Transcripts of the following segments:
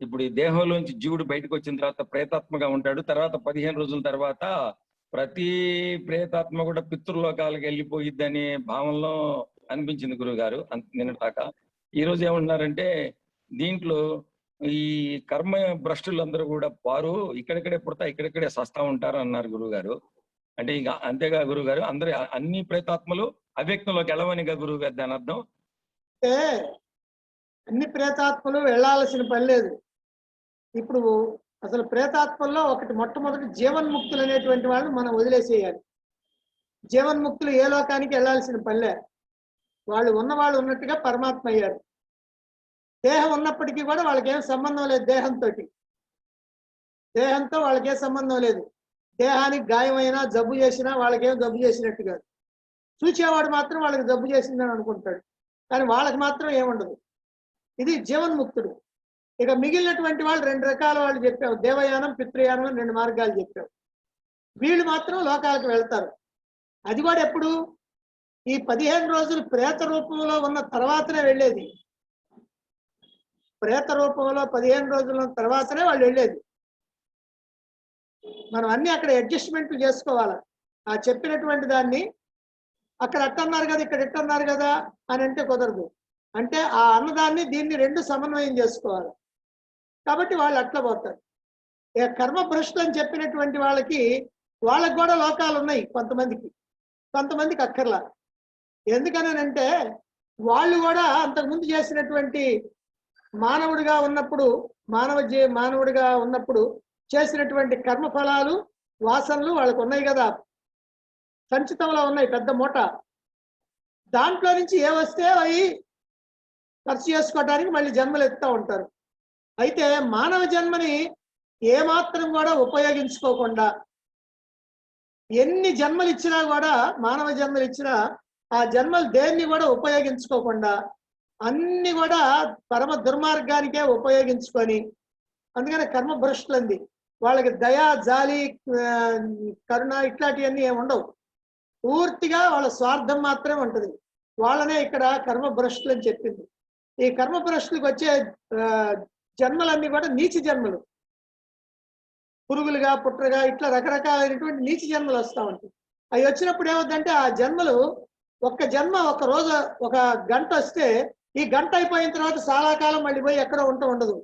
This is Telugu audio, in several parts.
ఇప్పుడు ఈ దేహంలోంచి జీవుడు బయటకు వచ్చిన తర్వాత ప్రేతాత్మగా ఉంటాడు. తర్వాత 15 రోజుల తర్వాత ప్రతి ప్రేతాత్మ కూడా పితృలోకాలకు వెళ్ళిపోయిద్దనే భావంలో అనిపించింది గురువుగారు నిన్నటి దాకా. ఈ రోజు ఏమంటున్నారంటే దీంట్లో ఈ కర్మ భ్రష్టులందరూ కూడా వారు ఇక్కడిక్కడే పుడతా ఇక్కడిక్కడే సస్తా ఉంటారు అన్నారు గురువుగారు. అంటే ఇంకా అంతేగా గురువుగారు, అందరు అన్ని ప్రేతాత్మలు అవ్యక్తంలోకి వెళ్ళవనిగా గురువుగారు దాని అర్థం? అంటే అన్ని ప్రేతాత్మలు వెళ్ళాల్సిన పని లేదు. ఇప్పుడు అసలు ప్రేతాత్మల్లో ఒకటి మొట్టమొదటి జీవన్ముక్తులు అనేటువంటి వాళ్ళు మనం వదిలేసేయాలి. జీవన్ముక్తులు ఏ లోకానికి వెళ్ళాల్సిన పనిలే, వాళ్ళు ఉన్నవాళ్ళు ఉన్నట్టుగా పరమాత్మ అయ్యారు. దేహం ఉన్నప్పటికీ కూడా వాళ్ళకేం సంబంధం లేదు దేహంతో వాళ్ళకేం సంబంధం లేదు. దేహానికి గాయమైనా జబ్బు చేసినా వాళ్ళకేం జబ్బు చేసినట్టు కాదు. చూచేవాడు మాత్రం వాళ్ళకి జబ్బు చేసిందని అనుకుంటాడు, కానీ వాళ్ళకి మాత్రం ఏముండదు. ఇది జీవన్ముక్తుడు. ఇక మిగిలినటువంటి వాళ్ళు 2 రకాల వాళ్ళు చెప్పావు, దేవయానం పితృయానం అని 2 మార్గాలు చెప్పావు. వీళ్ళు మాత్రం లోకాలకు వెళ్తారు. అది కూడా ఎప్పుడు? ఈ 15 రోజులు ప్రేత రూపంలో ఉన్న తర్వాతనే వెళ్ళేది. ప్రేత రూపంలో 15 రోజుల తర్వాతనే వాళ్ళు వెళ్ళేది. మనం అన్ని అక్కడ అడ్జస్ట్మెంట్లు చేసుకోవాలి. ఆ చెప్పినటువంటి దాన్ని అక్కడ అట్టన్నారు కదా ఇక్కడ ఎట్టన్నారు కదా అని అంటే కుదరదు. అంటే ఆ అన్నదాన్ని దీన్ని 2 సమన్వయం చేసుకోవాలి. కాబట్టి వాళ్ళు అట్లా పోతారు. ఇక కర్మభ్రష్టు అని చెప్పినటువంటి వాళ్ళకి కూడా లోకాలు ఉన్నాయి. కొంతమందికి అక్కర్లా. ఎందుకనంటే వాళ్ళు కూడా అంతకుముందు చేసినటువంటి మానవుడిగా ఉన్నప్పుడు చేసినటువంటి కర్మ ఫలాలు వాసనలు వాళ్ళకు ఉన్నాయి కదా, సంచితంలో ఉన్నాయి, పెద్ద మూట. దాంట్లో నుంచి ఏ వస్తే అవి ఖర్చు చేసుకోవడానికి మళ్ళీ జన్మలు ఎత్తుతూ ఉంటారు. అయితే మానవ జన్మని ఏమాత్రం కూడా ఉపయోగించుకోకుండా, ఎన్ని జన్మలు ఇచ్చినా కూడా, మానవ జన్మలు ఇచ్చినా ఆ జన్మలు దేన్ని కూడా ఉపయోగించుకోకుండా అన్ని కూడా పరమ దుర్మార్గానికే ఉపయోగించుకొని, అందుకని కర్మభ్రష్టులు అంది. వాళ్ళకి దయా జాలి కరుణ ఇట్లాంటివన్నీ ఏమి ఉండవు. పూర్తిగా వాళ్ళ స్వార్థం మాత్రమే ఉంటుంది. వాళ్ళనే ఇక్కడ కర్మభ్రష్టులు అని చెప్పింది. ఈ కర్మభ్రష్టులకు వచ్చే జన్మలన్నీ కూడా నీచ జన్మలు, పురుగులుగా పుట్రగా ఇట్లా రకరకాలైనటువంటి నీచ జన్మలు వస్తూ ఉంటాయి. అవి వచ్చినప్పుడు ఏమవుతుందంటే ఆ జన్మలు ఒక్క జన్మ ఒక రోజు ఒక గంట వస్తే ఈ గంట అయిపోయిన తర్వాత చాలా కాలం మళ్ళీ పోయి ఎక్కడో ఉండదు.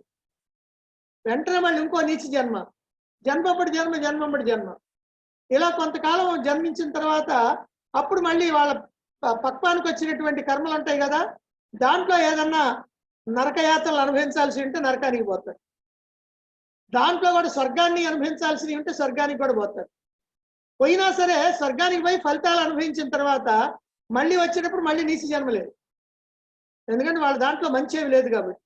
వెంటనే మళ్ళీ ఇంకో నీచ జన్మ, జన్మపడి జన్మ ఇలా కొంతకాలం జన్మించిన తర్వాత అప్పుడు మళ్ళీ వాళ్ళ పక్వానికి వచ్చినటువంటి కర్మలు ఉంటాయి కదా, దాంట్లో ఏదన్నా నరకయాత్రలు అనుభవించాల్సి ఉంటే నరకానికి పోతారు. దాంట్లో కూడా స్వర్గాన్ని అనుభవించాల్సి ఉంటే స్వర్గానికి కూడా పోతారు. పోయినా సరే స్వర్గానికి పోయి ఫలితాలు అనుభవించిన తర్వాత మళ్ళీ వచ్చేటప్పుడు మళ్ళీ నీచ జన్మ లేదు. ఎందుకంటే వాళ్ళ దాంట్లో మంచి ఏమి లేదు కాబట్టి.